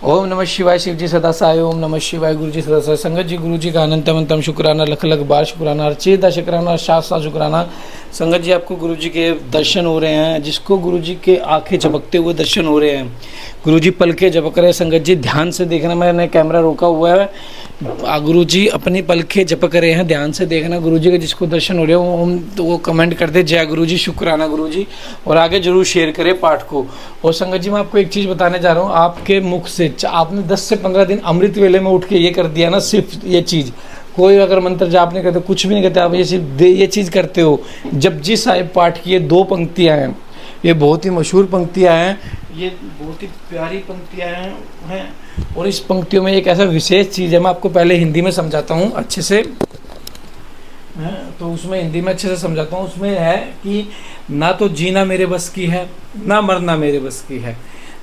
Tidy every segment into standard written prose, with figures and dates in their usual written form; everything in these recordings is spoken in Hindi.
ओम नमः शिवाय। शिव जी सदा सहाय। ओम नमः शिवाय। गुरु जी सदा सहाय। संगत जी गुरु जी का अनंतम अंतम शुक्राना, लख लख बार शुक्राना, अर्चित शुक्राना, शास्त्रा शुक्राना। संगत जी आपको गुरु जी के दर्शन हो रहे हैं, जिसको गुरु जी के आंखें झपकते हुए दर्शन हो रहे हैं, गुरु जी पलके झपक रहे हैं। संगत जी ध्यान से देखना, मैंने कैमरा रोका हुआ है, गुरु जी अपनी पलके झपक रहे हैं, ध्यान से देखना। गुरु जी के जिसको दर्शन हो रहे हो हम तो वो कमेंट कर दे जय गुरु जी, शुक्राना गुरु जी, और आगे जरूर शेयर करें पाठ को। और संगत जी मैं आपको एक चीज़ बताने जा रहा हूँ, आपके मुख से आपने 10 से 15 दिन अमृत वेले में उठ के ये कर दिया ना, सिर्फ ये चीज़, कोई अगर मंत्र जाप नहीं करते, कुछ भी नहीं करते, आप ये सिर्फ ये चीज़ करते हो। जपजी साहिब पाठ की ये 2 पंक्तियाँ हैं, ये बहुत ही मशहूर पंक्तियाँ हैं, ये बहुत ही प्यारी पंक्तियाँ हैं। और इस पंक्तियों में एक ऐसा विशेष चीज़ है, मैं आपको पहले हिंदी में समझाता हूँ अच्छे से, तो उसमें हिंदी में अच्छे से समझाता हूँ। उसमें है कि ना तो जीना मेरे बस की है, ना मरना मेरे बस की है,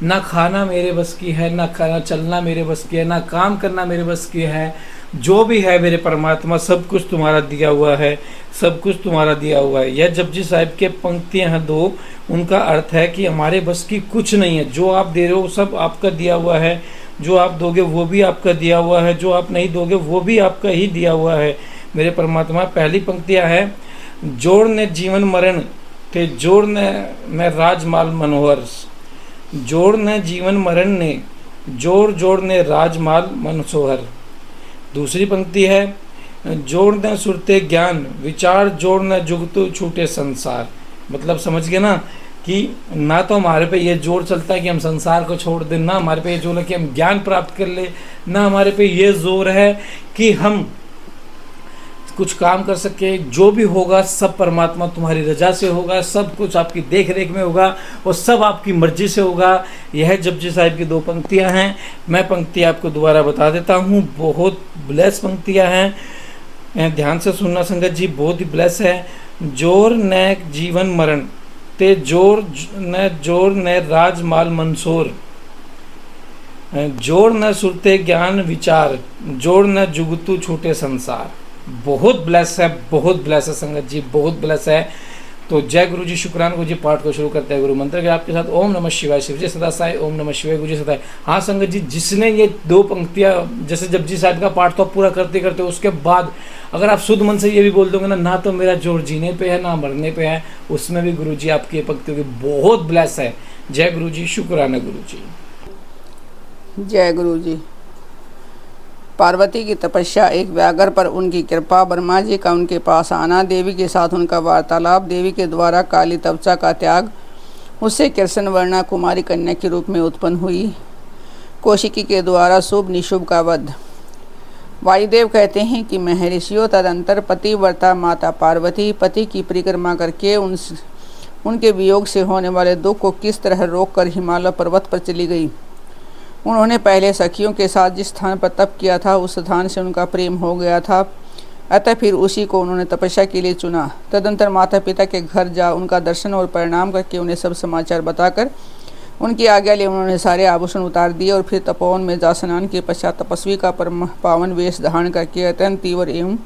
ना खाना मेरे बस की है, ना चलना मेरे बस की है, ना काम करना मेरे बस की है। जो भी है मेरे परमात्मा, सब कुछ तुम्हारा दिया हुआ है, सब कुछ तुम्हारा दिया हुआ है। यह जपजी साहिब के पंक्तियाँ हैं 2, उनका अर्थ है कि हमारे बस की कुछ नहीं है। जो आप दे रहे हो सब आपका दिया हुआ है, जो आप दोगे वो भी आपका दिया हुआ है, जो आप नहीं दोगे वो भी आपका ही दिया हुआ है मेरे परमात्मा। पहली पंक्तियाँ है, जोड़ ने जीवन मरण ते जोड़ ने राजमाल मनोहर, जोड़ ने जीवन मरण ने जोड़ जोड़ ने राजमाल मनसोहर। दूसरी पंक्ति है, जोड़ न सुरते ज्ञान विचार, जोड़ न जुगतु छूटे संसार। मतलब समझ गए ना कि ना तो हमारे पे ये जोर चलता है कि हम संसार को छोड़ दें, ना हमारे पे ये जोर है कि हम ज्ञान प्राप्त कर ले, ना हमारे पे ये जोर है कि हम कुछ काम कर सके। जो भी होगा सब परमात्मा तुम्हारी रजा से होगा, सब कुछ आपकी देख रेख में होगा और सब आपकी मर्जी से होगा। यह जपजी साहिब की 2 पंक्तियां हैं। मैं पंक्ति आपको दोबारा बता देता हूँ, बहुत ब्लेस पंक्तियां हैं, ध्यान से सुनना संगत जी, बहुत ही ब्लेस है। जोर न जीवन मरण ते जोर न राजमाल मनसोर, जोड़ न सुरते ज्ञान विचार, जोड़ न जुगतु छूटे संसार। बहुत ब्लेस है, बहुत ब्लेस है संगत जी, बहुत ब्लेस है। तो जय गुरु जी, शुक्रान गुरु जी। पाठ को शुरू करते हैं गुरु मंत्र के आपके साथ। ओम नमः शिवाय। शिव जी सदा साई। ओम नमः शिवाय। गुरु जी सदा। हाँ संगत जी, जिसने ये 2 पंक्तियाँ जैसे जपजी साहिब का पाठ तो आप पूरा करते करते उसके बाद अगर आप शुद्ध मन से ये भी बोल दोगे ना तो मेरा जोर जीने पे है ना मरने पे है, उसमें भी गुरु जी आपकी ये पंक्तियों की बहुत ब्लेस है। जय गुरु जी, शुक्राना गुरु जी। जय गुरु जी। पार्वती की तपस्या, एक व्याघ्र पर उनकी कृपा, ब्रह्मा जी का उनके पास आना, देवी के साथ उनका वार्तालाप, देवी के द्वारा काली तपस्या का त्याग, उससे कृष्ण वर्णा कुमारी कन्या के रूप में उत्पन्न हुई, कौशिकी के द्वारा शुभ निशुभ का वध। वायुदेव कहते हैं कि महर्षियों तदंतर पतिव्रता माता पार्वती पति की परिक्रमा करके उनके वियोग से होने वाले दुख को किस तरह रोककर हिमालय पर्वत पर चली गई। उन्होंने पहले सखियों के साथ जिस स्थान पर तप किया था उस स्थान से उनका प्रेम हो गया था, अतः फिर उसी को उन्होंने तपस्या के लिए चुना। तदंतर माता पिता के घर जा उनका दर्शन और प्रणाम करके उन्हें सब समाचार बताकर उनकी आज्ञा ले उन्होंने सारे आभूषण उतार दिए और फिर तपोवन में जा स्नान के पश्चात तपस्वी का परम पावन वेश धारण करके अत्यंत तीव्र एवं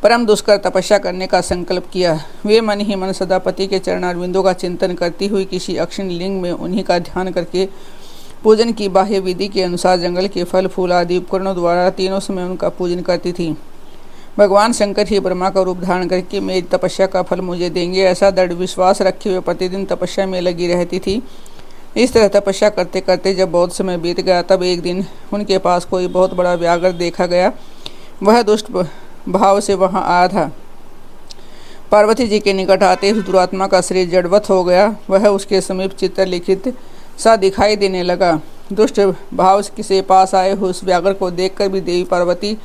परम दुष्कर तपस्या करने का संकल्प किया। वे मन ही मन सदा पति के चरणारविंदों का चिंतन करती हुई किसी अक्षिण लिंग में उन्हीं का ध्यान करके पूजन की बाह्य विधि के अनुसार जंगल के फल फूल आदि उपकरणों द्वारा तीनों समय उनका पूजन करती थी। भगवान शंकर ही ब्रह्मा का रूप धारण करके मेरी तपस्या का फल मुझे देंगे, ऐसा दृढ़ विश्वास रखे हुए प्रतिदिन तपस्या में लगी रहती थी। इस तरह तपस्या करते करते जब बहुत समय बीत गया, तब एक दिन उनके पास कोई बहुत बड़ा व्याघ्र देखा गया। वह दुष्ट भाव से वहाँ आया था। पार्वती जी के निकट आते ही दुरात्मा का शरीर जड़वत हो गया। वह उसके समीप चित्र लिखित सा दिखाई देने लगा। दुष्ट भाव से पास आए हुए उस व्याघ्र को देखकर भी देवी पार्वती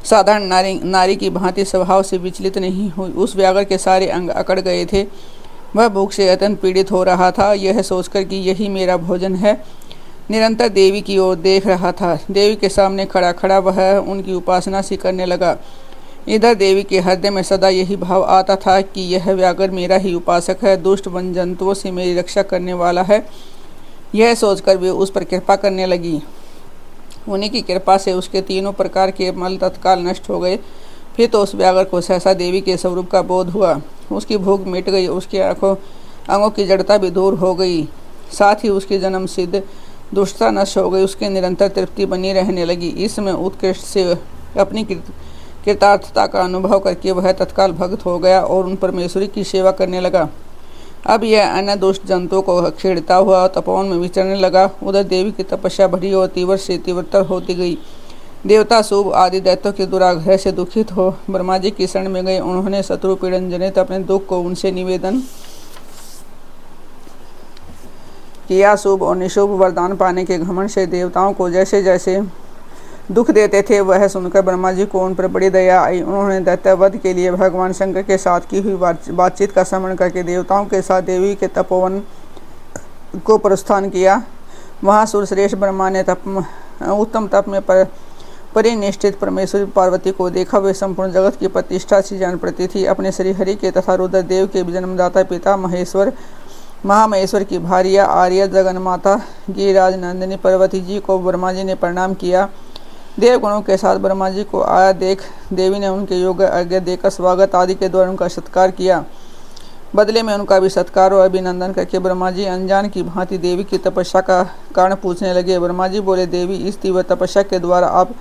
साधारण नारी की भांति स्वभाव से विचलित नहीं हुई। उस व्याघ्र के सारे अंग अकड़ गए थे। वह भूख से अत्यंत पीड़ित हो रहा था। यह सोचकर कि यही मेरा भोजन है, निरंतर देवी की ओर देख रहा था। देवी के सामने खड़ा खड़ा वह उनकी उपासना सी करने लगा। इधर देवी के हृदय में सदा यही भाव आता था कि यह व्याघ्र मेरा ही उपासक है, दुष्ट वन जंतुओं से मेरी रक्षा करने वाला है। यह सोचकर वे उस पर कृपा करने लगी। उन्हीं की कृपा से उसके तीनों प्रकार के मल तत्काल नष्ट हो गए। फिर तो उस व्याघ्र को सहसा देवी के स्वरूप का बोध हुआ। उसकी भूख मिट गई, उसकी अंगों की जड़ता भी दूर हो गई। साथ ही उसकी जन्म सिद्ध दुष्टता नष्ट हो गई, उसकी निरंतर तृप्ति बनी रहने लगी। इस समय उत्कृष्ट से अपनी कृतार्थता का अनुभव करके वह तत्काल भक्त हो गया और उन परमेश्वरी की सेवा करने लगा। अब यह अन्य दुष्ट जंतुओं को छेड़ता हुआ तपोवन में विचरने लगा। उधर देवी की तपस्या बढ़ी और तीव्र से तीव्रतर होती गई। देवता शुभ आदि दैत्यों के दुराग्रह से दुखित हो ब्रह्मा जी की शरण में गए। उन्होंने शत्रु पीड़न जनित अपने दुख को उनसे निवेदन किया। शुभ और निशुभ वरदान पाने के घमंड से देवताओं को जैसे जैसे दुख देते थे, वह सुनकर ब्रह्मा जी को उन पर बड़ी दया आई। उन्होंने दैत्यवध के लिए भगवान शंकर के साथ की हुई बातचीत का स्मरण करके देवताओं के साथ देवी के तपोवन को प्रस्थान किया। वहाँ सूर्यश्रेष्ठ ब्रह्मा ने उत्तम तप में परिनिष्ठित परमेश्वरी पार्वती को देखा। वे संपूर्ण जगत की प्रतिष्ठा से जान पड़ती थी। अपने श्री हरि के तथा रुद्रदेव के जन्मदाता पिता महामहेश्वर की भार्या आर्य जगन्माता गिरिराज नंदिनी पार्वती जी को ब्रह्मा जी ने प्रणाम किया। देवगणों के साथ ब्रह्मा जी को आया देख देवी ने उनके योग्य आज्ञा देकर स्वागत आदि के द्वारा उनका सत्कार किया। बदले में उनका भी सत्कार और अभिनंदन करके ब्रह्मा जी अनजान की भांति देवी की तपस्या का कारण पूछने लगे। ब्रह्मा जी बोले, देवी, इस तीव्र तपस्या के द्वारा आप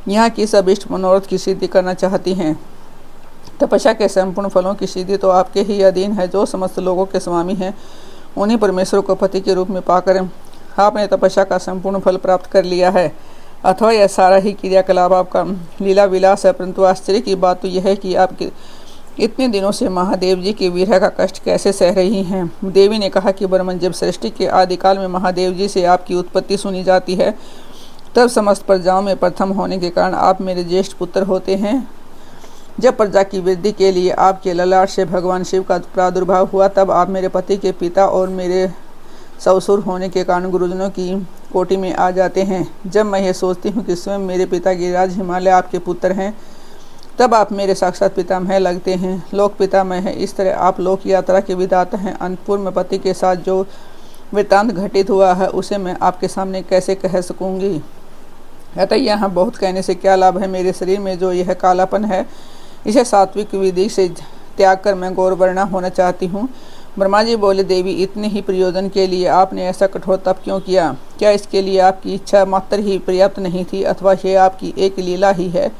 यहाँ किस अभिष्ट मनोरथ की सिद्धि करना चाहती हैं? तपस्या के संपूर्ण फलों की सिद्धि तो आपके ही अधीन है। जो समस्त लोगों के स्वामी हैं, उन्हीं परमेश्वर को पति के रूप में पाकर आपने तपस्या का संपूर्ण फल प्राप्त कर लिया है। अथवा यह सारा ही क्रियाकलाप आपका लीला विलास है। परंतु आश्चर्य की बात तो यह है कि आप इतने दिनों से महादेव जी के विरह का कष्ट कैसे सह रही हैं? देवी ने कहा कि ब्रह्मन, जब सृष्टि के आदिकाल में महादेव जी से आपकी उत्पत्ति सुनी जाती है, तब समस्त प्रजाओं में प्रथम होने के कारण आप मेरे ज्येष्ठ पुत्र होते हैं। जब प्रजा की वृद्धि के लिए आपके ललाट से भगवान शिव का प्रादुर्भाव हुआ, तब आप मेरे पति के पिता और मेरे ससुर होने के कारण गुरुजनों की कोटि में आ जाते हैं। जब मैं ये सोचती हूँ कि स्वयं मेरे पिता गिरिराज हिमालय आपके पुत्र हैं, तब आप मेरे साक्षात पितामह लगते हैं, लोक पितामह हैं। इस तरह आप लोक यात्रा के विधाता हैं। अंतपुर में पति के साथ जो वृत्तांत घटित हुआ है, उसे मैं आपके सामने कैसे कह सकूँगी? अतः यहाँ बहुत कहने से क्या लाभ है? मेरे शरीर में जो यह कालापन है, इसे सात्विक विधि से त्याग कर मैं गौरवर्णा होना चाहती हूँ। ब्रह्मा जी बोले, देवी, इतने ही प्रयोजन के लिए आपने ऐसा कठोर तप क्यों किया? क्या इसके लिए आपकी इच्छा मात्र ही पर्याप्त नहीं थी, अथवा यह आपकी एक लीला ही है?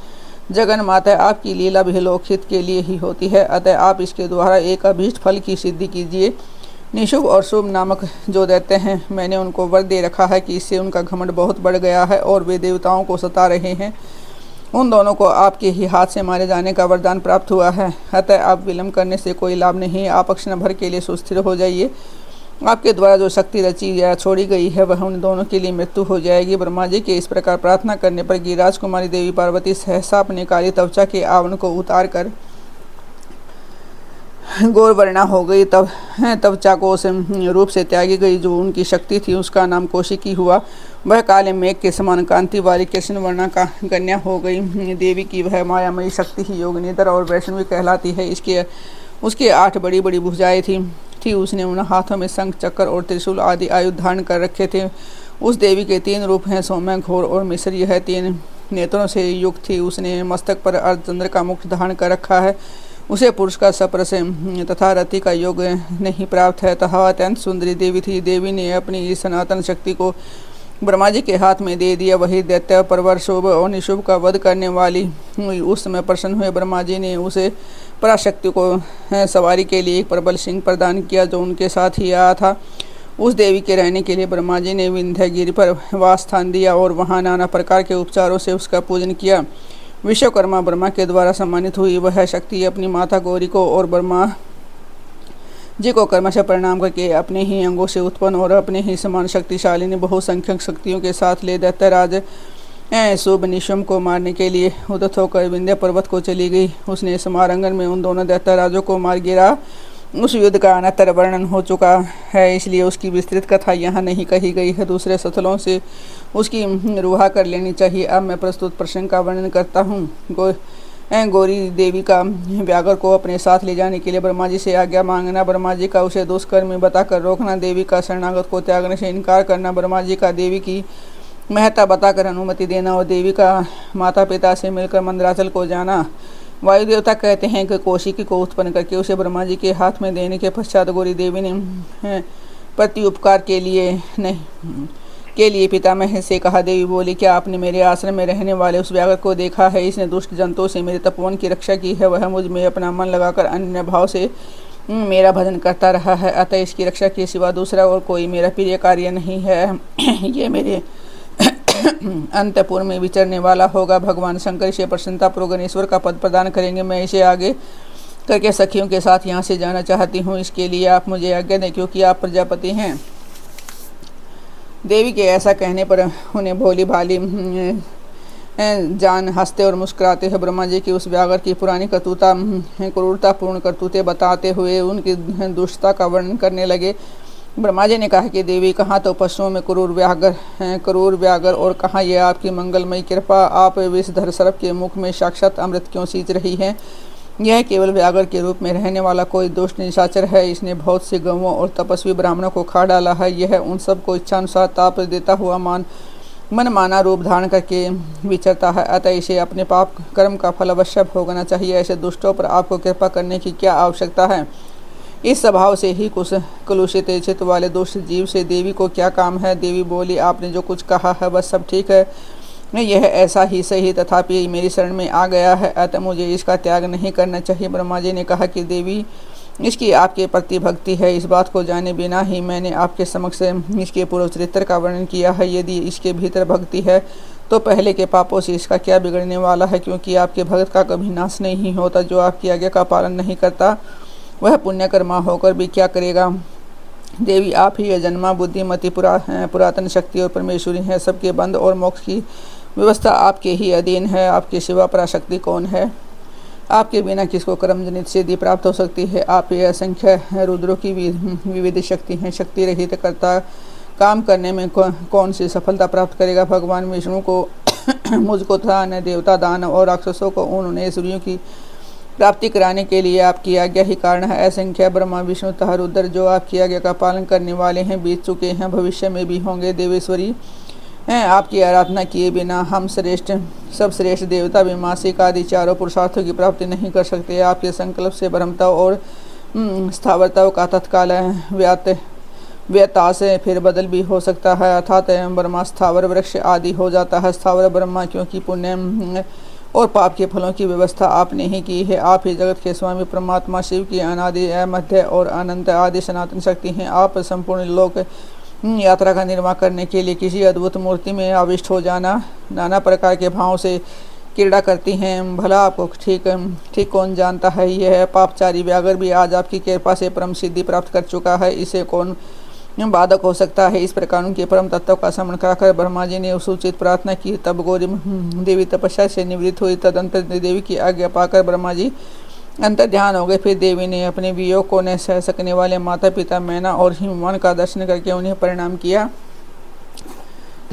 जगन माता, आपकी लीला भी लोकहित के लिए ही होती है। अतः आप इसके द्वारा एक अभीष्ट फल की सिद्धि कीजिए। निशुभ और शुभ नामक जो दैत्य हैं, मैंने उनको वर दे रखा है कि इससे उनका घमंड बहुत बढ़ गया है और वे देवताओं को सता रहे हैं। उन दोनों को आपके ही हाथ से मारे जाने का वरदान प्राप्त हुआ है। अतः आप विलंब करने से कोई लाभ नहीं। आप क्षण भर के लिए सुस्थिर हो जाइए। आपके द्वारा जो शक्ति रची या छोड़ी गई है, वह उन दोनों के लिए मृत्यु हो जाएगी। ब्रह्मा जी के इस प्रकार प्रार्थना करने पर गिरिराज कुमारी देवी पार्वती सहसा अपने काली त्वचा के आवरण को उतार कर गौरवर्णा हो गई। तब त्वचा को उस रूप से त्यागी गई जो उनकी शक्ति थी। उसका नाम कौशिकी हुआ। वह काले मेघ के समान कांति वाली कृष्ण वर्णा का कन्या हो गई। देवी की वह मायामयी शक्ति ही योगनिधर और वैष्णवी कहलाती है। उसके 8 बड़ी बड़ी भुजाएं थी। उसने उन हाथों में शंख, चक्र और त्रिशूल आदि आयुध धारण कर रखे थे। उस देवी के 3 रूप हैं, सौम्य, घोर और मिश्र। यह 3 नेत्रों से युक्त थी। उसने मस्तक पर अर्धचंद्र का मुकुट धारण कर रखा है। उसे पुरुष का सपर से तथा रति का योग नहीं प्राप्त है, तथा अत्यंत सुंदरी देवी थी। देवी ने अपनी इस सनातन शक्ति को ब्रह्मा जी के हाथ में दे दिया। वही दैत्य, परवर, शुभ और निशुभ का वध करने वाली हुई। उस समय प्रसन्न हुए ब्रह्मा जी ने उसे पराशक्ति को सवारी के लिए एक प्रबल सिंह प्रदान किया, जो उनके साथ ही आया था। उस देवी के रहने के लिए ब्रह्मा जी ने विंध्यगिरि पर वास स्थान दिया और वहाँ नाना प्रकार के उपचारों से उसका पूजन किया। विश्वकर्मा ब्रह्मा के द्वारा सम्मानित हुई वह शक्ति अपनी माता गौरी को और ब्रह्मा जी को कर्मशः प्रणाम करके अपने ही अंगों से उत्पन्न और अपने ही समान शक्तिशाली ने बहुसंख्यक शक्तियों के साथ ले दैत्यराज शुभ निशुम्भ को मारने के लिए उद्यत होकर विंध्य पर्वत को चली गई। उसने समारंगन में उन दोनों दैत्यराजों को मार गिरा। उस युद्ध का अनंतर वर्णन हो चुका है, इसलिए उसकी विस्तृत कथा यहाँ नहीं कही गई है। दूसरे स्थलों से उसकी रुहा कर लेनी चाहिए। अब मैं प्रस्तुत प्रसंग का वर्णन करता हूँ। गौरी देवी का व्याघ्र को अपने साथ ले जाने के लिए ब्रह्मा जी से आज्ञा मांगना, ब्रह्मा जी का उसे दुष्कर्म बताकर रोकना, देवी का शरणागत को त्यागने से इनकार करना, ब्रह्मा जी का देवी की महत्ता बताकर अनुमति देना और देवी का माता पिता से मिलकर मंदराचल को जाना। वायु देवता कहते हैं कि कौशिकी को उत्पन्न करके उसे ब्रह्मा जी के हाथ में देने के पश्चात गौरी देवी ने प्रति उपकार के लिए नहीं के लिए पितामह से कहा। देवी बोली, क्या आपने मेरे आश्रम में रहने वाले उस व्याघ्र को देखा है? इसने दुष्ट जंतुओं से मेरे तपोवन की रक्षा की है। वह मुझ में अपना मन लगाकर अन्य भाव से मेरा भजन करता रहा है, अतः इसकी रक्षा के सिवा दूसरा और कोई मेरा प्रिय कार्य नहीं है। ये मेरे अंतपुर में विचरने वाला होगा। भगवान शंकर इसे प्रसन्नतापूर्वक गणेश्वर का पद प्रदान करेंगे। मैं इसे आगे करके सखियों के साथ यहाँ से जाना चाहती हूँ। इसके लिए आप मुझे आज्ञा दें, क्योंकि आप प्रजापति हैं। देवी के ऐसा कहने पर उन्हें भोली भाली जान हंसते और मुस्कुराते हैं ब्रह्मा जी की उस व्याघ्र की पुरानी क्रूरतापूर्ण करतूतें बताते हुए उनकी दुष्टता का वर्णन करने लगे। ब्रह्मा जी ने कहा कि देवी, कहाँ तो पशुओं में क्रूर व्याघ्र और कहाँ ये आपकी मंगलमयी कृपा। आप विषधर सर्प के मुख में साक्षात अमृत क्यों सींच रही हैं? यह केवल व्याघ्र के रूप में रहने वाला कोई दुष्ट निशाचर है। इसने बहुत से गौओं और तपस्वी ब्राह्मणों को खा डाला है। यह उन सबको इच्छानुसार ताप देता हुआ मनमाना रूप धारण करके विचरता है, अतः इसे अपने पाप कर्म का फल अवश्य भोगना चाहिए। ऐसे दुष्टों पर आपको कृपा करने की क्या आवश्यकता है? इस स्वभाव से ही कलुषित चित्त वाले दुष्ट जीव से देवी को क्या काम है? देवी बोली, आपने जो कुछ कहा है वह सब ठीक है, यह ऐसा ही सही, तथापि मेरी शरण में आ गया है, अतः मुझे इसका त्याग नहीं करना चाहिए। ब्रह्मा जी ने कहा कि देवी, इसकी आपके प्रति भक्ति है। इस बात को जाने बिना ही मैंने आपके समक्ष इसके पूर्व चरित्र का वर्णन किया है। यदि इसके भीतर भक्ति है तो पहले के पापों से इसका क्या बिगड़ने वाला है? क्योंकि आपके भक्त का कभी नाश नहीं होता। जो आपकी आज्ञा का पालन नहीं करता वह पुण्यकर्मा होकर भी क्या करेगा? देवी, आप ही अजन्मा, बुद्धिमती, पुरातन शक्ति और परमेश्वरी हैं। सबके बंध और मोक्ष की व्यवस्था आपके ही अधीन है। आपके सिवा पराशक्ति कौन है? आपके बिना किसको कर्मजनित सिद्धि प्राप्त हो सकती है? आप ये असंख्य रुद्रों की विविध शक्ति हैं। शक्ति रहित करता काम करने में कौन सी सफलता प्राप्त करेगा? भगवान विष्णु को मुझको तथा अन्य देवता, दानव और राक्षसों को उन्होंने सूर्यों की प्राप्ति कराने के लिए आपकी आज्ञा ही कारण है। असंख्य ब्रह्मा, विष्णु तथा रुद्र जो आपकी आज्ञा का पालन करने वाले हैं, बीत चुके हैं, भविष्य में भी होंगे। देवेश्वरी हैं, आपकी आराधना किए बिना हम सब श्रेष्ठ देवता भी मासिक आदि चारों पुरुषार्थों की प्राप्ति नहीं कर सकते। आपके संकल्प से ब्रह्मता और स्थावरताओं का तत्काल व्यता से फिर बदल भी हो सकता है, अर्थात ब्रह्मा स्थावर वृक्ष आदि हो जाता है। स्थावर ब्रह्मा, क्योंकि पुण्य और पाप के फलों की व्यवस्था आपने ही की है। आप ही जगत के स्वामी परमात्मा शिव की अनादि, मध्य और अनंत आदि सनातन शक्ति हैं। आप संपूर्ण लोक यात्रा का निर्वाह करने के लिए किसी अद्भुत मूर्ति में आविष्ट हो जाना नाना प्रकार के भावों से क्रीड़ा करती हैं। भला आपको ठीक कौन जानता है? यह पापचारी व्याघ्र भी आज आपकी कृपा से परम सिद्धि प्राप्त कर चुका है। इसे कौन बाधक हो सकता है? इस प्रकार उनके परम तत्व का स्मरण कराकर ब्रह्मा जी ने उसूचित प्रार्थना की। तब गौरी देवी तपस्या से निवृत्त हुई। तदंतर देवी की आज्ञा पाकर ब्रह्मा जी अंतर ध्यान हो गए। फिर देवी ने अपने वियोग को न सह सकने वाले माता पिता मैना और हिमवान का दर्शन करके उन्हें प्रणाम किया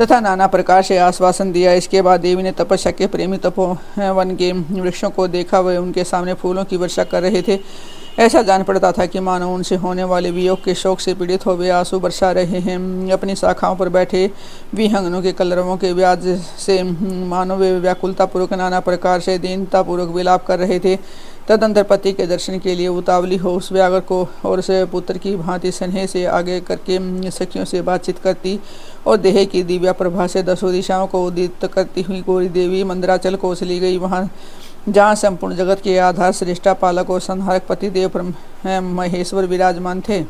तथा नाना प्रकार से आश्वासन दिया। इसके बाद देवी ने तपस्या के प्रेमी तपोवन के वृक्षों को देखा। वे उनके सामने फूलों की वर्षा कर रहे थे। ऐसा जान पड़ता था कि मानो उनसे होने वाले वियोग के शोक से पीड़ित हो वे आंसू बरसा रहे हैं। अपनी शाखाओं पर बैठे विहंगनों के कलरवों के ब्याज से मानो वे व्याकुलतापूर्वक नाना प्रकार से दीनतापूर्वक विलाप कर रहे थे। तदंतर पति के दर्शन के लिए उतावली हो उस व्याघ्र को और से पुत्र की भांति स्नेह से आगे करके सखियों से बातचीत करती और देह की दिव्या प्रभा से दसों दिशाओं को उदित करती हुई गौरी देवी मंदराचल को चली गई। वहाँ जहाँ संपूर्ण जगत के आधार, श्रेष्ठा, पालक और संहारक पति देव महेश्वर विराजमान थे।